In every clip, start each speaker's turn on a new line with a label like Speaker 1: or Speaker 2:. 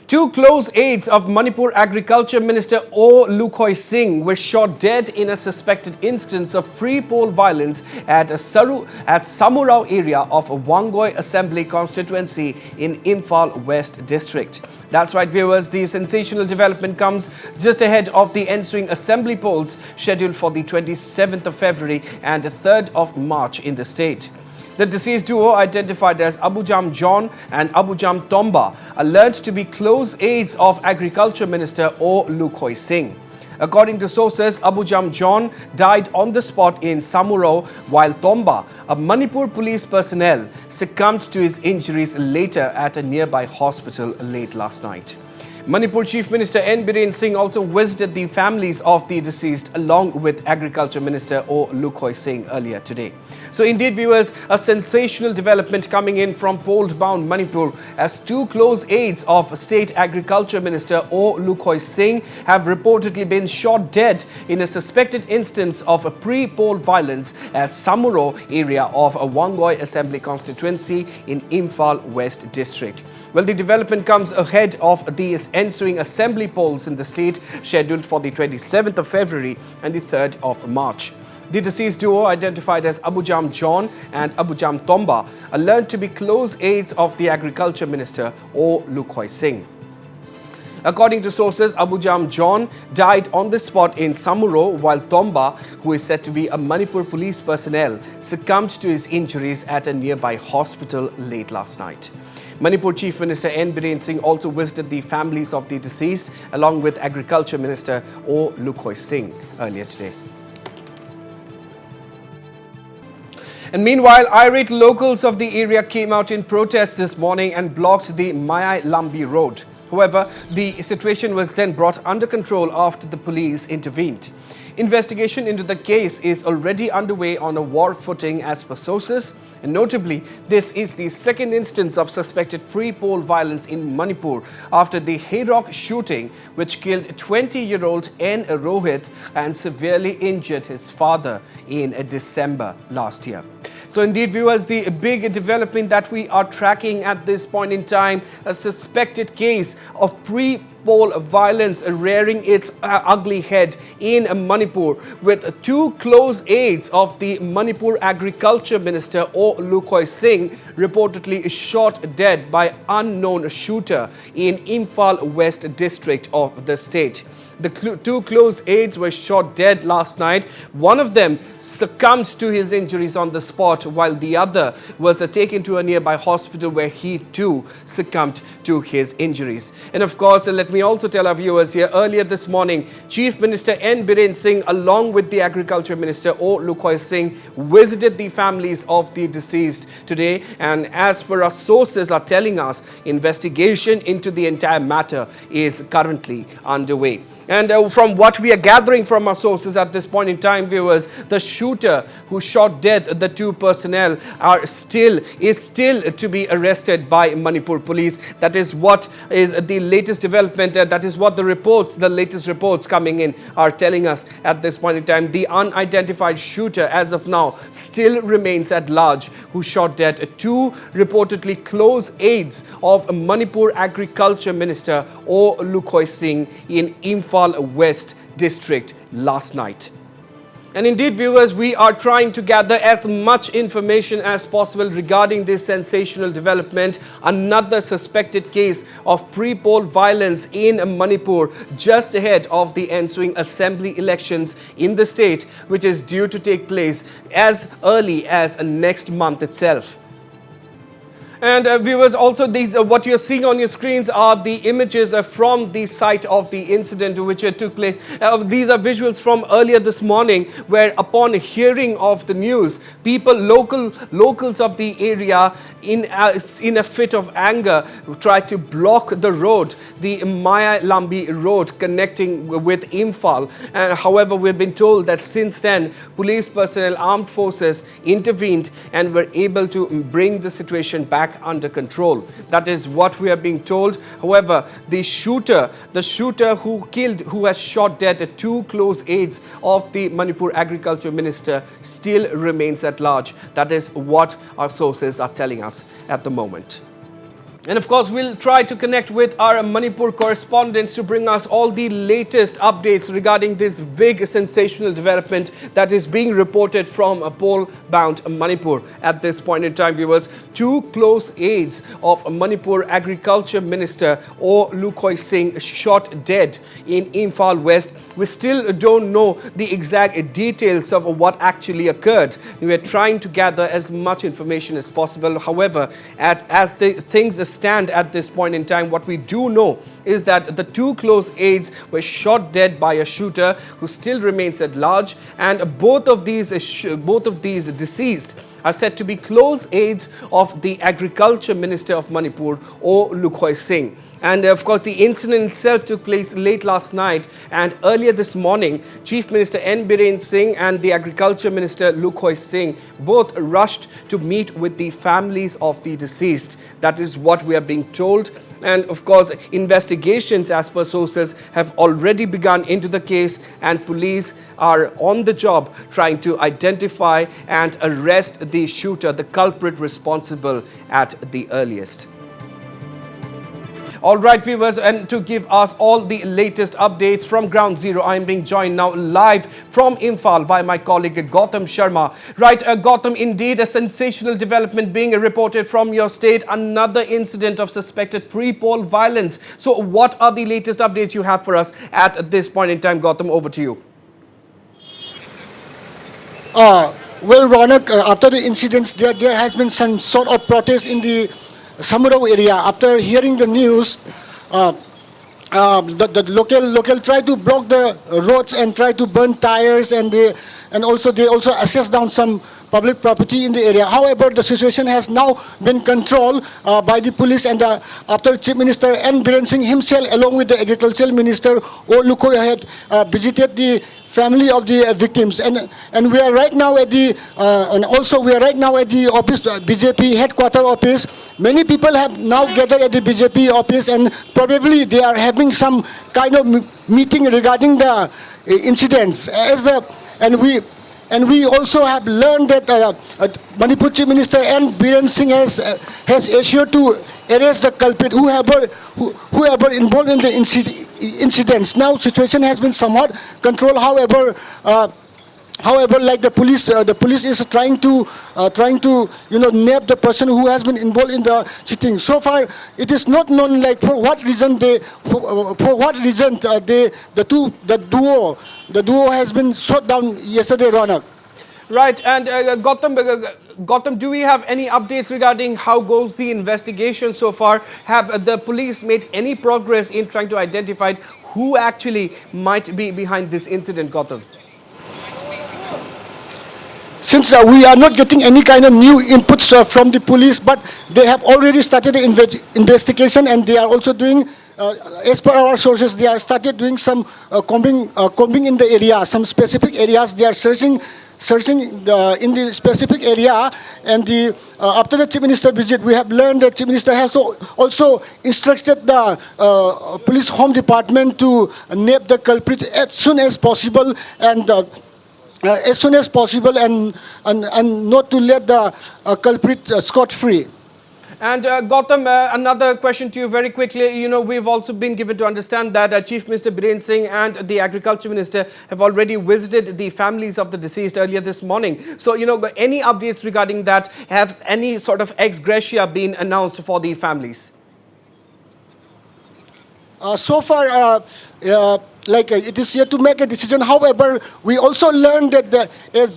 Speaker 1: Two close aides of Manipur Agriculture Minister Lukhoi Singh were shot dead in a suspected instance of pre-poll violence at Samurou area of Wangoi Assembly Constituency in Imphal West District. That's right, viewers. The sensational development comes just ahead of the ensuing assembly polls scheduled for the 27th of February and 3rd of March in the state. The deceased duo, identified as Abujam John and Abujam Tomba, are learned to be close aides of Agriculture Minister Lukhoi Singh. According to sources, Abujam John died on the spot in Samurou, while Tomba, a Manipur police personnel, succumbed to his injuries later at a nearby hospital late last night. Manipur Chief Minister Singh also visited the families of the deceased along with Agriculture Minister Lukhoi Singh earlier today. So indeed, viewers, a sensational development coming in from poll-bound Manipur as two close aides of State Agriculture Minister Lukhoi Singh have reportedly been shot dead in a suspected instance of a pre-poll violence at Samurou area of Wangoi Assembly Constituency in Imphal West District. Well, the development comes ahead of the ensuing assembly polls in the state scheduled for the 27th of February and the 3rd of March. The deceased duo, identified as Abujam John and Abujam Tomba, are learned to be close aides of the Agriculture Minister Lukhoi Singh. According to sources, Abujam John died on the spot in Samurou, while Tomba, who is said to be a Manipur police personnel, succumbed to his injuries at a nearby hospital late last night. Manipur Chief Minister Singh also visited the families of the deceased along with Agriculture Minister Lukhoi Singh earlier today. And meanwhile, irate locals of the area came out in protest this morning and blocked the Mayai Lambi road. However, the situation was then brought under control after the police intervened. Investigation into the case is already underway on a war footing as per sources. And notably, this is the second instance of suspected pre-poll violence in Manipur after the Hayrock shooting, which killed 20-year-old N. Rohit and severely injured his father in December last year. So indeed, viewers, the big development that we are tracking at this point in time, a suspected case of pre-poll violence rearing its ugly head in Manipur, with two close aides of the Manipur Agriculture Minister Lukhoi Singh reportedly shot dead by unknown shooter in Imphal West District of the state. The two close aides were shot dead last night. One of them succumbed to his injuries on the spot, while the other was taken to a nearby hospital where he too succumbed to his injuries. And of course, let me also tell our viewers here, earlier this morning, Chief Minister Singh along with the Agriculture Minister Lukhoi Singh visited the families of the deceased today. And as per our sources are telling us, investigation into the entire matter is currently underway. And from what we are gathering from our sources at this point in time, viewers, the shooter who shot dead the two personnel is still to be arrested by Manipur police. That is what is the latest development. That is what the latest reports coming in are telling us at this point in time. The unidentified shooter, as of now, still remains at large, who shot dead two reportedly close aides of Manipur Agriculture Minister Lukhoi Singh in Imphal West District last night. And indeed, viewers, we are trying to gather as much information as possible regarding this sensational development. Another suspected case of pre-poll violence in Manipur just ahead of the ensuing assembly elections in the state, which is due to take place as early as next month itself. And viewers, also these what you're seeing on your screens are the images from the site of the incident which took place. These are visuals from earlier this morning, where upon hearing of the news, locals of the area in a fit of anger tried to block the road, the Mayai Lambi road connecting with Imphal. And however, we've been told that since then, police personnel, armed forces intervened and were able to bring the situation back under control. That is what we are being told. However, the shooter who has shot dead two close aides of the Manipur Agriculture Minister still remains at large. That is what our sources are telling us at the moment. And of course, we'll try to connect with our Manipur correspondents to bring us all the latest updates regarding this big sensational development that is being reported from a poll-bound Manipur. At this point in time, viewers, two close aides of Manipur Agriculture Minister Lukhoi Singh shot dead in Imphal West. We still don't know the exact details of what actually occurred. We are trying to gather as much information as possible. However, as the things stand at this point in time, what we do know is that the two close aides were shot dead by a shooter who still remains at large, and both of these deceased are said to be close aides of the Agriculture Minister of Manipur, Lukhoi Singh. And of course, the incident itself took place late last night, and earlier this morning, Chief Minister N. Biren Singh and the Agriculture Minister Lukhoi Singh both rushed to meet with the families of the deceased. That is what we are being told. And of course, investigations as per sources have already begun into the case, and police are on the job trying to identify and arrest the shooter, the culprit responsible at the earliest. All right, viewers, and to give us all the latest updates from Ground Zero, I am being joined now live from Imphal by my colleague Gautam Sharma. Right, Gautam, indeed a sensational development being reported from your state, another incident of suspected pre-poll violence. So what are the latest updates you have for us at this point in time? Gautam, over to you.
Speaker 2: Well, Ronak, after the incidents, there has been some sort of protest in the Samurou area. After hearing the news, the local try to block the roads and try to burn tires, and they also assess down some public property in the area. However, the situation has now been controlled by the police, and after Chief Minister N. Biren Singh himself, along with the Agricultural Minister Lukhoi, had visited the family of the victims, and we are right now at the office, BJP headquarter office. Many people have now gathered at the BJP office, and probably they are having some kind of meeting regarding the incidents. And we also have learned that Manipur Chief Minister N. Biren Singh has issued to arrest the culprit, whoever involved in the incidents. Now situation has been somewhat controlled. However, like the police is trying to nab the person who has been involved in the shooting. So far, it is not known like for what reason the duo has been shot down yesterday, Ronak.
Speaker 1: Right, and Gautam, do we have any updates regarding how goes the investigation so far? Have the police made any progress in trying to identify who actually might be behind this incident, Gautam?
Speaker 2: Since we are not getting any kind of new inputs from the police, but they have already started the investigation, and they are also doing, as per our sources, they are started doing some combing in the area, some specific areas. They are searching in the specific area, and after the Chief Minister visit, we have learned that Chief Minister has also instructed the police home department to nab the culprit as soon as possible, and not to let the culprit scot-free.
Speaker 1: And Gautam, another question to you very quickly. You know, we've also been given to understand that Chief Minister Biren Singh and the Agriculture Minister have already visited the families of the deceased earlier this morning. So, you know, any updates regarding that? Have any sort of ex gratia been announced for the families?
Speaker 2: So far, it is yet to make a decision. However, we also learned that the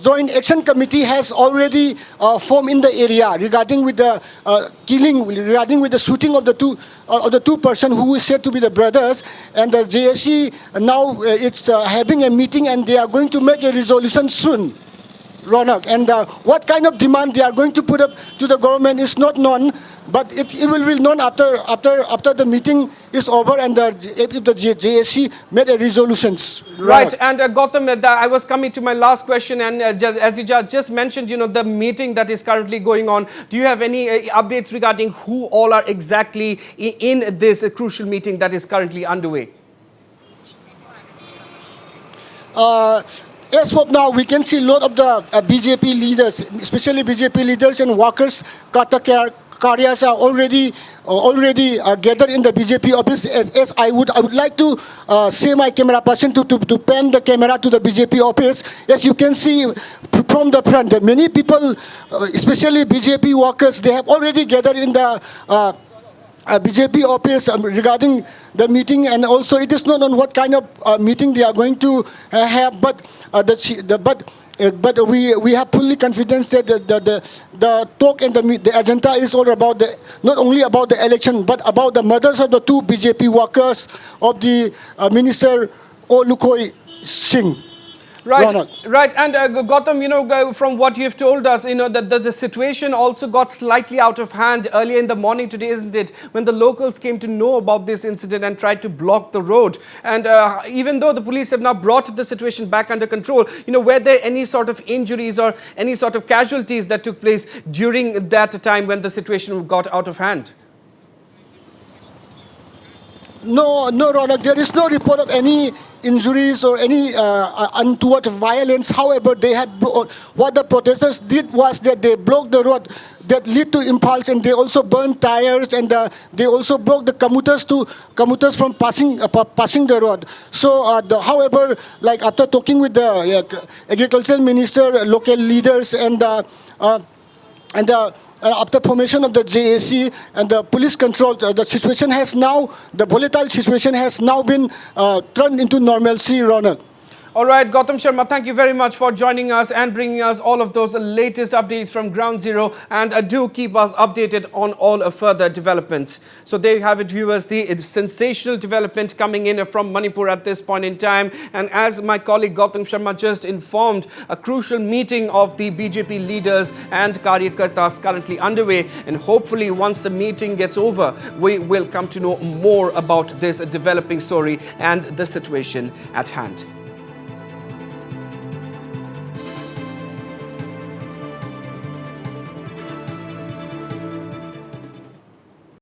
Speaker 2: Joint Action Committee has already formed in the area regarding with the shooting of the two person who is said to be the brothers. And the JSC now it's having a meeting, and they are going to make a resolution soon, Ronak. And what kind of demand they are going to put up to the government is not known. But it will be known after the meeting is over, and if the JSC made a resolutions.
Speaker 1: Right, and Gautam, I was coming to my last question, and as you just mentioned, you know, the meeting that is currently going on. Do you have any updates regarding who all are exactly in this crucial meeting that is currently underway?
Speaker 2: As of now, we can see a lot of the BJP leaders, especially BJP leaders and workers, Karyas are already gathered in the BJP office. As I would like to say my camera person to pan the camera to the BJP office. As you can see from the front, many people, especially BJP workers, they have already gathered in the BJP office regarding the meeting, and also it is not on what kind of meeting they are going to have, but we have fully confidence that the talk and the agenda is all about not only about the election, but about the mothers of the two BJP workers of the Minister Lukhoi Singh.
Speaker 1: Right. And Gautam, from what you've told us, that the situation also got slightly out of hand earlier in the morning today, isn't it? When the locals came to know about this incident and tried to block the road. And even though the police have now brought the situation back under control, were there any sort of injuries or any sort of casualties that took place during that time when the situation got out of hand?
Speaker 2: No, Ronak, there is no report of any injuries or any untoward violence. However, what the protesters did was that they blocked the road that lead to Imphal, and they also burned tires, and they also blocked the commuters from passing the road. So, however, like after talking with the agricultural minister, local leaders, and after formation of the JAC and the police control, the volatile situation has now been turned into normalcy, Ronald.
Speaker 1: All right, Gautam Sharma, thank you very much for joining us and bringing us all of those latest updates from Ground Zero. And do keep us updated on all further developments. So there you have it, viewers, the sensational development coming in from Manipur at this point in time. And as my colleague Gautam Sharma just informed, a crucial meeting of the BJP leaders and Karyakartas currently underway. And hopefully once the meeting gets over, we will come to know more about this developing story and the situation at hand.